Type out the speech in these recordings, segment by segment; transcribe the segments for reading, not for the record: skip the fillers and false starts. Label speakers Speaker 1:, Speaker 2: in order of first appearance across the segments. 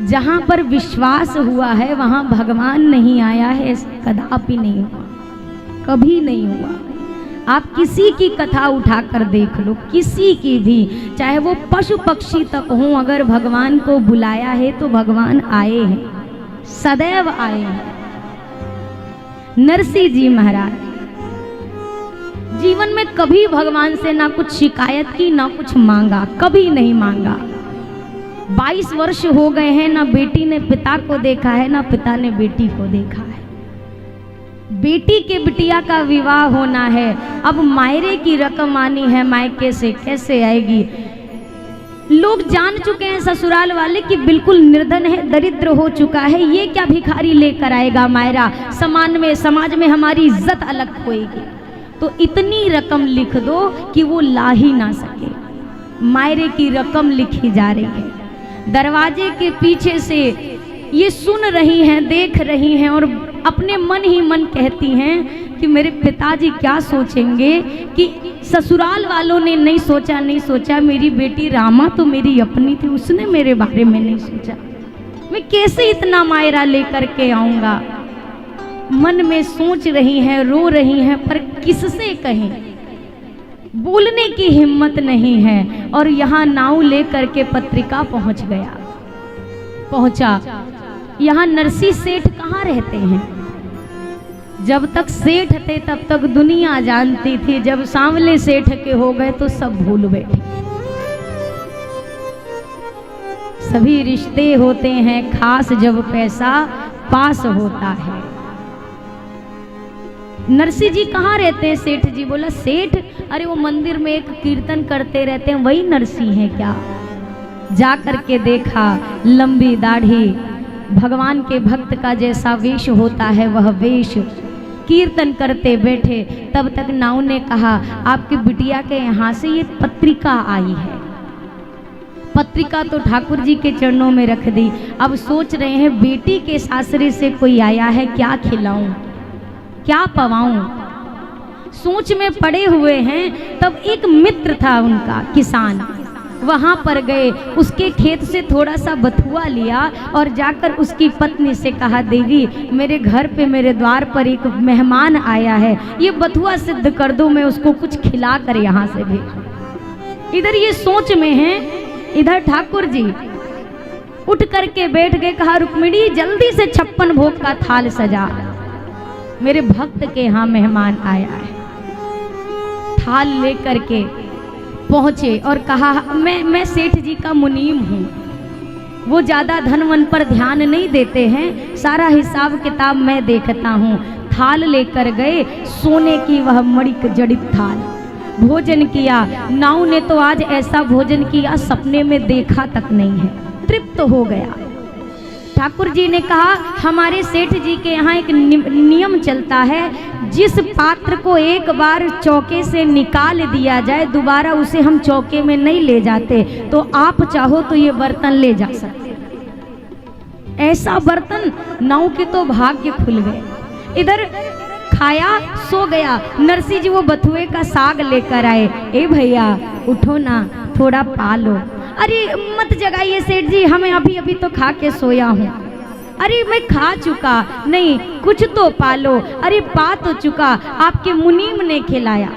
Speaker 1: जहाँ पर विश्वास हुआ है वहाँ भगवान नहीं आया है, कदापि नहीं हुआ, कभी नहीं हुआ। आप किसी की कथा उठाकर देख लो, किसी की भी, चाहे वो पशु पक्षी तक हो, अगर भगवान को बुलाया है तो भगवान आए हैं, सदैव आए हैं। नरसिंह जी महाराज जीवन में कभी भगवान से ना कुछ शिकायत की, ना कुछ मांगा, कभी नहीं मांगा। 22 वर्ष हो गए हैं, ना बेटी ने पिता को देखा है, ना पिता ने बेटी को देखा है। बेटी के बिटिया का विवाह होना है, अब मायरे की रकम आनी है, मायके से कैसे आएगी। लोग जान चुके हैं ससुराल वाले कि बिल्कुल निर्धन है, दरिद्र हो चुका है, ये क्या भिखारी लेकर आएगा मायरा, समाज में हमारी इज्जत अलग होएगी। तो इतनी रकम लिख दो कि वो ला ही ना सके। मायरे की रकम लिखी जा रही है, दरवाजे के पीछे से ये सुन रही हैं, देख रही हैं और अपने मन ही मन कहती हैं कि मेरे पिताजी क्या सोचेंगे कि ससुराल वालों ने नहीं सोचा, मेरी बेटी रामा तो मेरी अपनी थी, उसने मेरे बारे में नहीं सोचा, मैं कैसे इतना मायरा लेकर के आऊँगा। मन में सोच रही हैं, रो रही हैं, पर किससे कहें, बोलने की हिम्मत नहीं है। और यहाँ नाव लेकर के पत्रिका पहुंचा। यहाँ नरसिंह सेठ कहाँ रहते हैं? जब तक सेठ थे तब तक दुनिया जानती थी, जब सांवले सेठ के हो गए तो सब भूल बैठे। सभी रिश्ते होते हैं खास जब पैसा पास होता है। नरसिंह जी कहाँ रहते हैं? सेठ जी बोला सेठ, अरे वो मंदिर में एक कीर्तन करते रहते हैं, वही नरसिंह है क्या? जा करके देखा, लंबी दाढ़ी, भगवान के भक्त का जैसा वेश होता है वह वेश, कीर्तन करते बैठे। तब तक नाव ने कहा आपकी बिटिया के यहाँ से ये पत्रिका आई है। पत्रिका तो ठाकुर जी के चरणों में रख दी। अब सोच रहे हैं बेटी के सासरे से कोई आया है, क्या खिलाऊं, क्या पवाऊं, सोच में पड़े हुए हैं। तब एक मित्र था उनका, किसान, वहां पर गए, उसके खेत से थोड़ा सा बथुआ लिया और जाकर उसकी पत्नी से कहा देवी मेरे घर पे, मेरे द्वार पर एक मेहमान आया है, ये बथुआ सिद्ध कर दो, मैं उसको कुछ खिला कर यहाँ से भेजूं। इधर ये सोच में है, इधर ठाकुर जी उठ करके बैठ गए। कहा रुक्मिणी जल्दी से 56 भोग का थाल सजा, मेरे भक्त के यहाँ मेहमान आया है। थाल लेकर के पहुंचे और कहा मैं सेठ जी का मुनीम हूँ, वो ज़्यादा धन वन पर ध्यान नहीं देते हैं, सारा हिसाब किताब मैं देखता हूँ। थाल लेकर गए, सोने की वह मणिक जड़ित थाल, भोजन किया। नाव ने तो आज ऐसा भोजन किया सपने में देखा तक नहीं है, तृप्त हो गया। ठाकुर जी ने कहा हमारे सेठ जी के यहाँ एक नियम चलता है, जिस पात्र को एक बार चौके से निकाल दिया जाए दोबारा उसे हम चौके में नहीं ले जाते, तो आप चाहो तो ये बर्तन ले जा सकते। ऐसा बर्तन, नाव के तो भाग्य खुल गए। इधर खाया, सो गया। नरसिंह जी वो बथुए का साग लेकर आए। ए भैया उठो ना, थोड़ा पालो। अरे मत जगाइए सेठ जी, हमें अभी अभी तो खा के सोया हूँ। अरे मैं खा चुका, नहीं कुछ तो पालो। अरे पा तो चुका, आपके मुनीम ने खिलाया।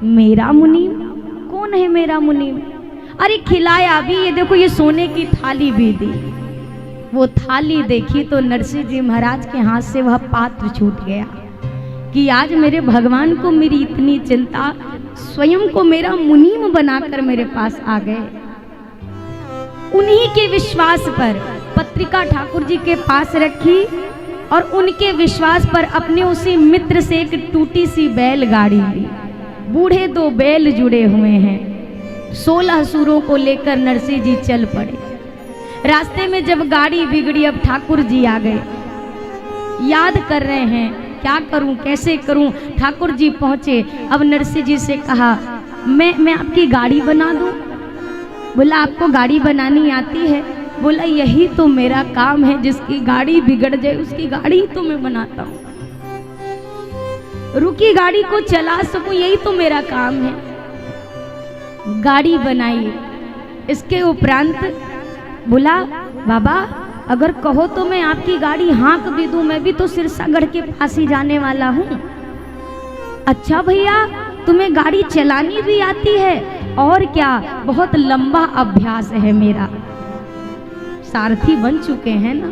Speaker 1: मेरा मुनीम? कौन है मेरा मुनीम? अरे खिलाया भी, ये देखो ये सोने की थाली भी दी। वो थाली देखी तो नरसिंह जी महाराज के हाथ से वह पात्र छूट गया कि आज मेरे भगवान को मेरी इतनी चिंता, स्वयं को मेरा मुनीम बनाकर मेरे पास आ गए। उन्हीं के विश्वास पर पत्रिका ठाकुर जी के पास रखी और उनके विश्वास पर अपने उसी मित्र से एक टूटी सी बैलगाड़ी ली। बूढ़े 2 बैल जुड़े हुए हैं, 16 सूरों को लेकर नरसिंह जी चल पड़े। रास्ते में जब गाड़ी बिगड़ी, अब ठाकुर जी आ गए, याद कर रहे हैं क्या करूं, कैसे करूं। ठाकुर जी पहुंचे। अब नरसिंह जी से कहा मैं आपकी गाड़ी बना दूं? बोला आपको गाड़ी बनानी आती है? बोला यही तो मेरा काम है, जिसकी गाड़ी बिगड़ जाए उसकी गाड़ी तो मैं बनाता हूँ, रुकी गाड़ी को चला सकूं, यही तो मेरा काम है। गाड़ी बनाई। इसके उपरांत बोला बाबा अगर कहो तो मैं आपकी गाड़ी हाँक भी दूं, मैं भी तो सिरसागढ़ के पास ही जाने वाला हूँ। अच्छा भैया तुम्हें गाड़ी चलानी भी आती है? और क्या, बहुत लंबा अभ्यास है मेरा, सारथी बन चुके हैं ना।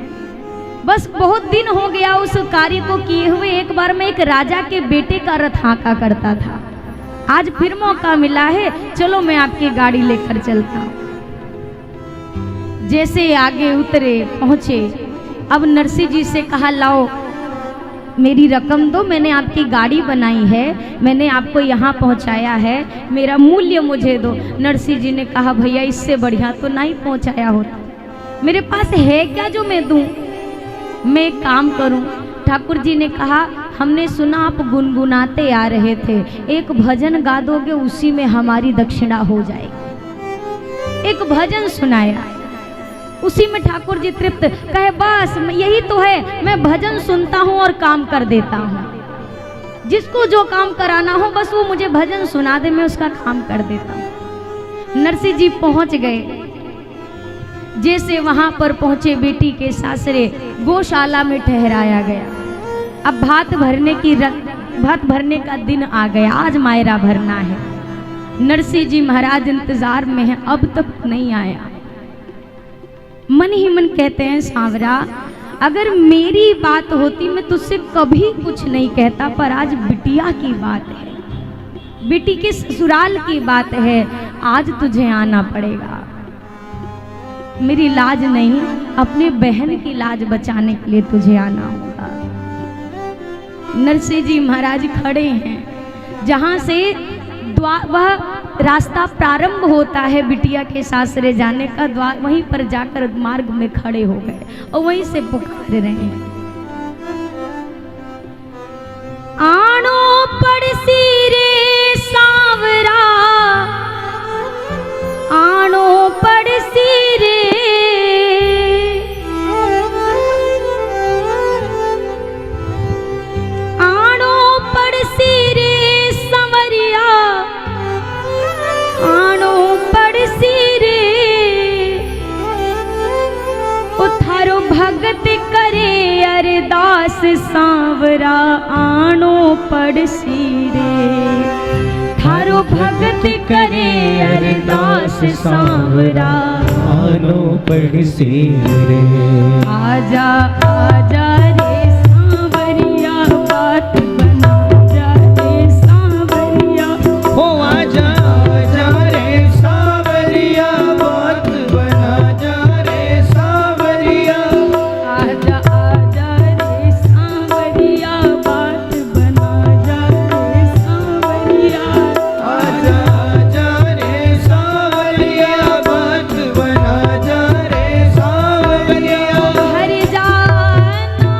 Speaker 1: बस बहुत दिन हो गया उस कार्य को किए हुए। एक बार मैं एक राजा के बेटे का रथ हाँका करता था, आज फिर मौका मिला है, चलो मैं आपकी गाड़ी लेकर चलता हूँ। जैसे आगे उतरे पहुंचे, अब नरसी जी से कहा लाओ मेरी रकम दो, मैंने आपकी गाड़ी बनाई है, मैंने आपको यहाँ पहुँचाया है, मेरा मूल्य मुझे दो। नरसी जी ने कहा भैया इससे बढ़िया तो नहीं पहुँचाया होता, मेरे पास है क्या जो मैं दूं, मैं एक काम करूं। ठाकुर जी ने कहा हमने सुना आप गुनगुनाते आ रहे थे, एक भजन गा दोगे उसी में हमारी दक्षिणा हो जाएगी। एक भजन सुनाया, उसी में ठाकुर जी तृप्त, कहे बस यही तो है, मैं भजन सुनता हूँ और काम कर देता हूँ, जिसको जो काम कराना हो बस वो मुझे भजन सुना दे, मैं उसका काम कर देता हूँ। नरसी जी पहुँच गए। जैसे वहां पर पहुंचे, बेटी के सासरे गौशाला में ठहराया गया। अब भात भरने का दिन आ गया, आज मायरा भरना है। नरसी जी महाराज इंतजार में हैं, अब तक नहीं आया। मन ही मन कहते हैं सांवरा अगर मेरी बात होती मैं तुझसे कभी कुछ नहीं कहता, पर आज बिटिया की बात है, बेटी के ससुराल की बात है, आज तुझे आना पड़ेगा। मेरी लाज नहीं, अपने बहन की लाज बचाने के लिए तुझे आना होगा। नरसी जी महाराज खड़े हैं, जहां से वह रास्ता प्रारंभ होता है बिटिया के सासरे जाने का, द्वार वहीं पर जाकर मार्ग में खड़े हो गए और वहीं से पुकार रहे हैं, आनो पड़सी रे सांवरा, आनो पड़सी रे, आनो पड़सी रे संवरिया, आनो पड़सी रे, उथारो भगत करे अरदास सांवरा, आनो पड़सी रे, थारो भगत करे अरदास सांवरा,
Speaker 2: आनो पड़सी रे।
Speaker 1: आजा आजा रे सांवरिया, बात बना जा रे सांवरिया,
Speaker 2: हो आजा आजा रे सांवरिया, बात बना जा रे सांवरिया,
Speaker 1: आजा आजा रे सांवरिया, बात बना जा रे सांवरिया,
Speaker 2: आजा आजा रे सांवरिया, बात बना जा रे सांवरिया,
Speaker 1: हर जाना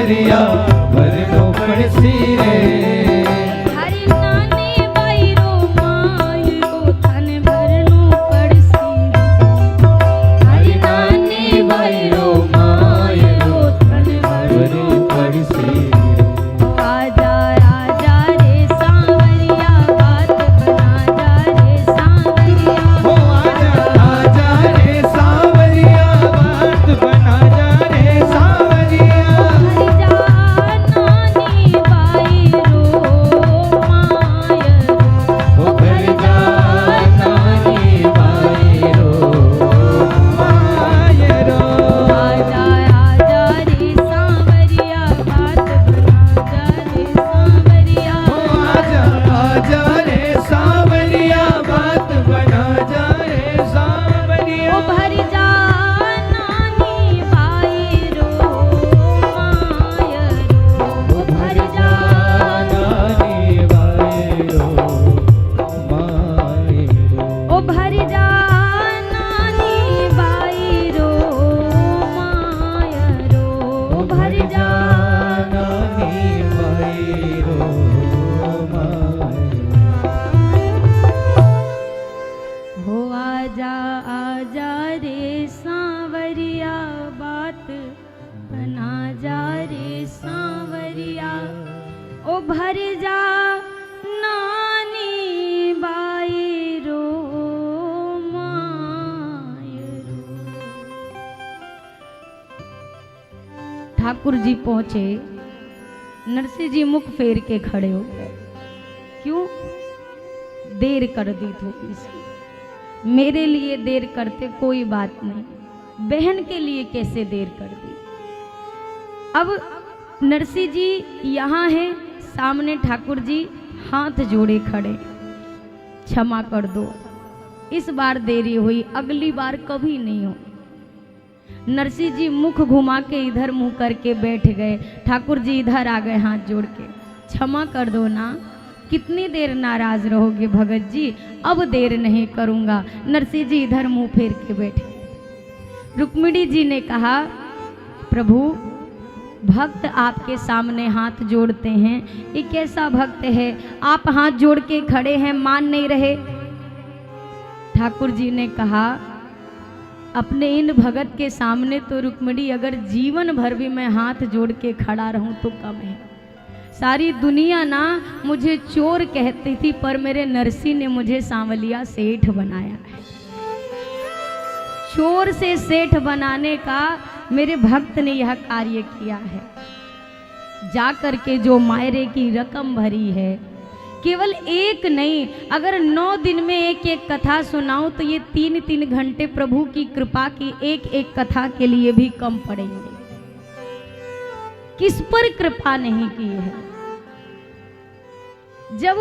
Speaker 2: सांवरिया भरनो पड़सी रे
Speaker 1: हरि नानी बाई रो माय रो थन भरनो पड़सी हरि नानी बाई रो माय रो थन भरनो
Speaker 2: पड़सी
Speaker 1: आजा आजा रे सांवरिया बात बना जा रे सांवरिया
Speaker 2: हो आजा आजा रे सांवरिया बात बना जा रे सांवरिया
Speaker 1: हरि जा नानी बाई रो माय
Speaker 2: हो घर जा नानी बाई रो माय रो
Speaker 1: आजा आजा रे सांवरिया बात बना जा रे सांवरिया
Speaker 2: हो आजा आजा रे सांवरिया बात बना जा रे सांवरिया
Speaker 1: ओ भरी जा नानी बाई रो माय रो ओ भरी जा
Speaker 2: नानी बाई रो माय रो
Speaker 1: ओ भरी जा नानी बाई रो माय रो ओ भरी जा
Speaker 2: नानी बाई रो माय
Speaker 1: हो आजा आजा रे सांवरिया बात बना जा रे सांवरिया ओ भर जा नानी बाई रो माय रो। ठाकुर जी पहुंचे, नरसिंह जी मुख फेर के खड़े हो गए। क्यों देर कर दी थोड़ी सी, मेरे लिए देर करते कोई बात नहीं, बहन के लिए कैसे देर कर दी। अब नरसिंह जी यहाँ हैं, सामने ठाकुर जी हाथ जोड़े खड़े, क्षमा कर दो, इस बार देरी हुई, अगली बार कभी नहीं हो। नरसिंह जी मुख घुमा के इधर मुंह करके बैठ गए, ठाकुर जी इधर आ गए हाथ जोड़ के, क्षमा कर दो ना, कितनी देर नाराज रहोगे भगत जी, अब देर नहीं करूंगा। नरसिंह जी इधर मुंह फेर के बैठे। रुक्मिणी जी ने कहा, प्रभु भक्त आपके सामने हाथ जोड़ते हैं, ये कैसा भक्त है, आप हाथ जोड़ के खड़े हैं, मान नहीं रहे। ठाकुर जी ने कहा, अपने इन भगत के सामने तो रुक्मिणी अगर जीवन भर भी मैं हाथ जोड़ के खड़ा रहूं तो कम है। सारी दुनिया ना मुझे चोर कहती थी, पर मेरे नरसिंह ने मुझे सांवलिया सेठ बनाया है। चोर से सेठ बनाने का मेरे भक्त ने यह कार्य किया है। जा करके जो मायरे की रकम भरी है, केवल एक नहीं, अगर 9 दिन में एक एक कथा सुनाऊं तो ये 3-3 घंटे प्रभु की कृपा की एक एक कथा के लिए भी कम पड़ेंगे। किस पर कृपा नहीं की है। जब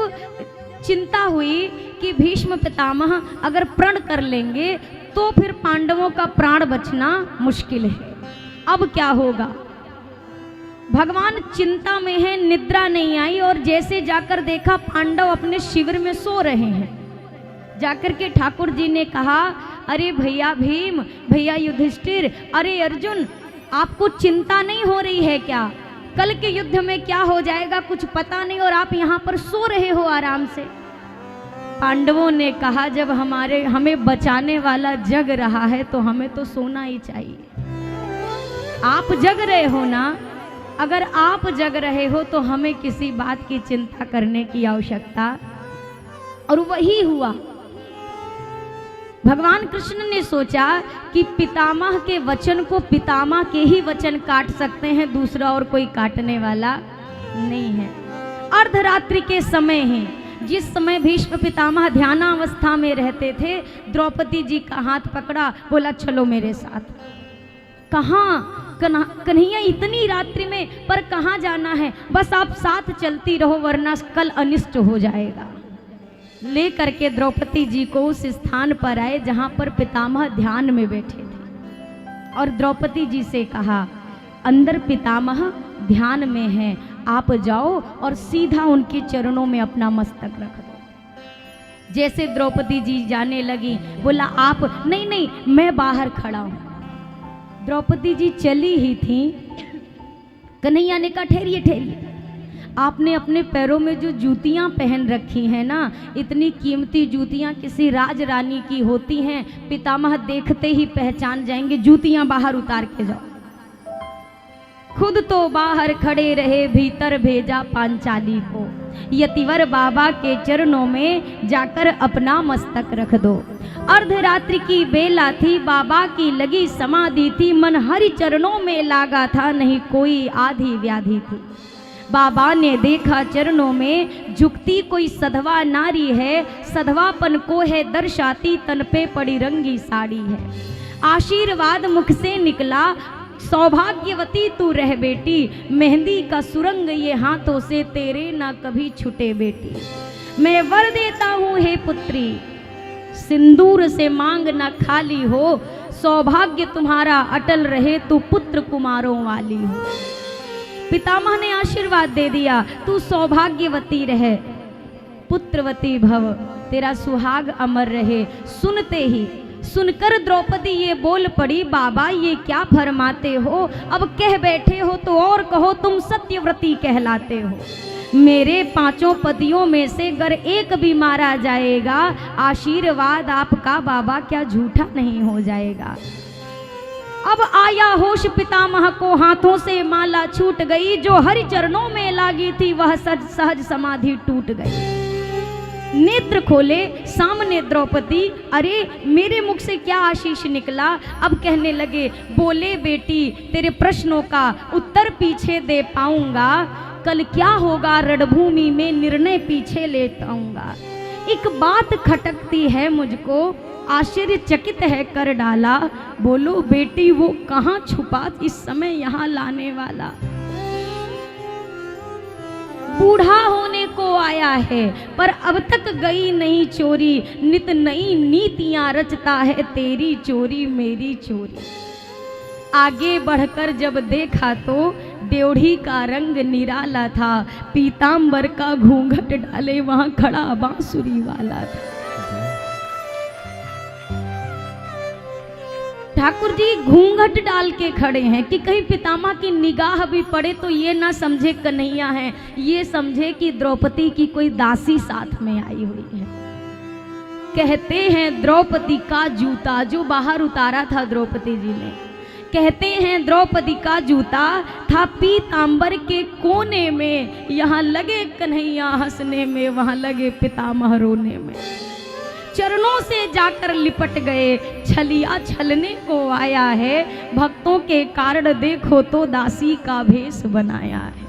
Speaker 1: चिंता हुई कि भीष्म पितामह अगर प्रण कर लेंगे तो फिर पांडवों का प्राण बचना मुश्किल है, अब क्या होगा। भगवान चिंता में है, निद्रा नहीं आई, और जैसे जाकर देखा पांडव अपने शिविर में सो रहे हैं। जाकर के ठाकुर जी ने कहा, अरे भैया भीम, भैया युधिष्ठिर, अरे अर्जुन, आपको चिंता नहीं हो रही है क्या? कल के युद्ध में क्या हो जाएगा कुछ पता नहीं, और आप यहाँ पर सो रहे हो आराम से। पांडवों ने कहा, जब हमें बचाने वाला जग रहा है तो हमें तो सोना ही चाहिए। आप जग रहे हो ना, अगर आप जग रहे हो तो हमें किसी बात की चिंता करने की आवश्यकता। और वही हुआ। भगवान कृष्ण ने सोचा कि पितामह के वचन को पितामह के ही वचन काट सकते हैं, दूसरा और कोई काटने वाला नहीं है। अर्धरात्रि के समय है, जिस समय भीष्म पितामह ध्यानावस्था में रहते थे, द्रौपदी जी का हाथ पकड़ा, बोला चलो मेरे साथ। कहाँ कन्हैया, इतनी रात्रि में, पर कहाँ जाना है, बस आप साथ चलती रहो वरना कल अनिष्ट हो जाएगा। ले करके द्रौपदी जी को उस स्थान पर आए जहाँ पर पितामह ध्यान में बैठे थे, और द्रौपदी जी से कहा, अंदर पितामह ध्यान में हैं, आप जाओ और सीधा उनके चरणों में अपना मस्तक रख दो। जैसे द्रौपदी जी जाने लगी, बोला आप, नहीं नहीं मैं बाहर खड़ा हूँ। द्रौपदी जी चली ही थी, कन्हैया ने कहा ठहरिए ठहरिए, आपने अपने पैरों में जो जूतियां पहन रखी हैं ना, इतनी कीमती जूतियां किसी राज रानी की होती हैं, पितामह देखते ही पहचान जाएंगे, जूतियां बाहर उतार के जाओ। खुद तो बाहर खड़े रहे, भीतर भेजा पांचाली को, यतिवर बाबा के चरणों में जाकर अपना मस्तक रख दो। अर्धरात्रि की बेला थी, बाबा की लगी समाधि थी, मन हरि चरणों में लागा था, नहीं कोई आधी व्याधि थी। बाबा ने देखा चरणों में झुकती कोई सधवा नारी है, सधवापन को है दर्शाती, तन पे पड़ी रंगी साड़ी है। आशीर्वाद मुख से निकला, सौभाग्यवती तू रह बेटी, मेहंदी का सुरंग ये हाथों से तेरे ना कभी छूटे बेटी। मैं वर देता हूँ हे पुत्री, सिंदूर से मांग ना खाली हो, सौभाग्य तुम्हारा अटल रहे, तू पुत्र कुमारों वाली हो। पितामह ने आशीर्वाद दे दिया, तू सौभाग्यवती रहे, पुत्रवती भव, तेरा सुहाग अमर रहे। सुनते ही सुनकर द्रौपदी ये बोल पड़ी, बाबा ये क्या फरमाते हो, अब कह बैठे हो तो और कहो, तुम सत्यव्रती कहलाते हो। मेरे 5 पतियों में से अगर एक भी मारा जाएगा, आशीर्वाद आपका बाबा क्या झूठा नहीं हो जाएगा। अब आया होश पितामह को, हाथों से माला छूट गई, जो हरि चरणों में लागी थी वह सहज समाधि टूट गई। नेत्र खोले, सामने द्रौपदी, अरे मेरे मुख से क्या आशीष निकला। अब कहने लगे, बोले बेटी तेरे प्रश्नों का उत्तर पीछे दे पाऊंगा, कल क्या होगा रणभूमि में निर्णय पीछे ले आऊंगा। एक बात खटकती है मुझको, आश्चर्यचकित है कर डाला, बोलो बेटी वो कहाँ छुपा इस समय यहाँ लाने वाला। बूढ़ा होने को आया है पर अब तक गई नहीं चोरी, नित नई नीतियां रचता है, तेरी चोरी मेरी चोरी। आगे बढ़कर जब देखा तो ड्योढ़ी का रंग निराला था, पीतांबर का घूंघट डाले वहां खड़ा बांसुरी वाला था। ठाकुर जी घूंघट डाल के खड़े हैं कि कहीं पितामह की निगाह भी पड़े तो ये ना समझे कन्हैया है, ये समझे कि द्रौपदी की कोई दासी साथ में आई हुई है। कहते हैं द्रौपदी का जूता जो बाहर उतारा था द्रौपदी जी ने, कहते हैं द्रौपदी का जूता था पीतांबर के कोने में, यहाँ लगे कन्हैया हंसने में, वहां लगे पितामह रोने में। चरणों से जाकर लिपट गए, छलिया छलने को आया है, भक्तों के कारण देखो तो दासी का भेष बनाया है।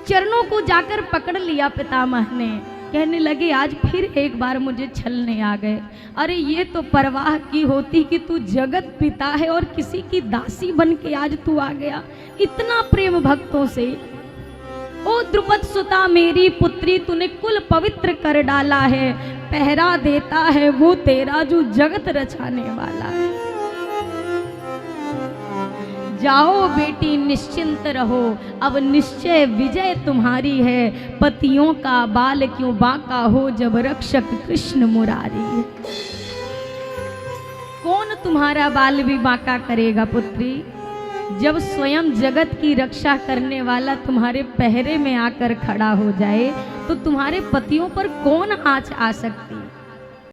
Speaker 1: चरणों को जाकर पकड़ लिया पितामह ने, कहने लगे आज फिर एक बार मुझे छलने आ गए। अरे ये तो परवाह की होती कि तू जगत पिता है और किसी की दासी बन के आज तू आ गया, इतना प्रेम भक्तों से। ओ द्रुपद सुता मेरी पुत्री, तूने कुल पवित्र कर डाला है, पहरा देता है वो तेरा जो जगत रचाने वाला है। जाओ बेटी निश्चिंत रहो, अब निश्चय विजय तुम्हारी है, पतियों का बाल क्यों बांका हो, जब रक्षक कृष्ण मुरारी है। कौन तुम्हारा बाल भी बांका करेगा पुत्री, जब स्वयं जगत की रक्षा करने वाला तुम्हारे पहरे में आकर खड़ा हो जाए तो तुम्हारे पतियों पर कौन आँच आ सकती है।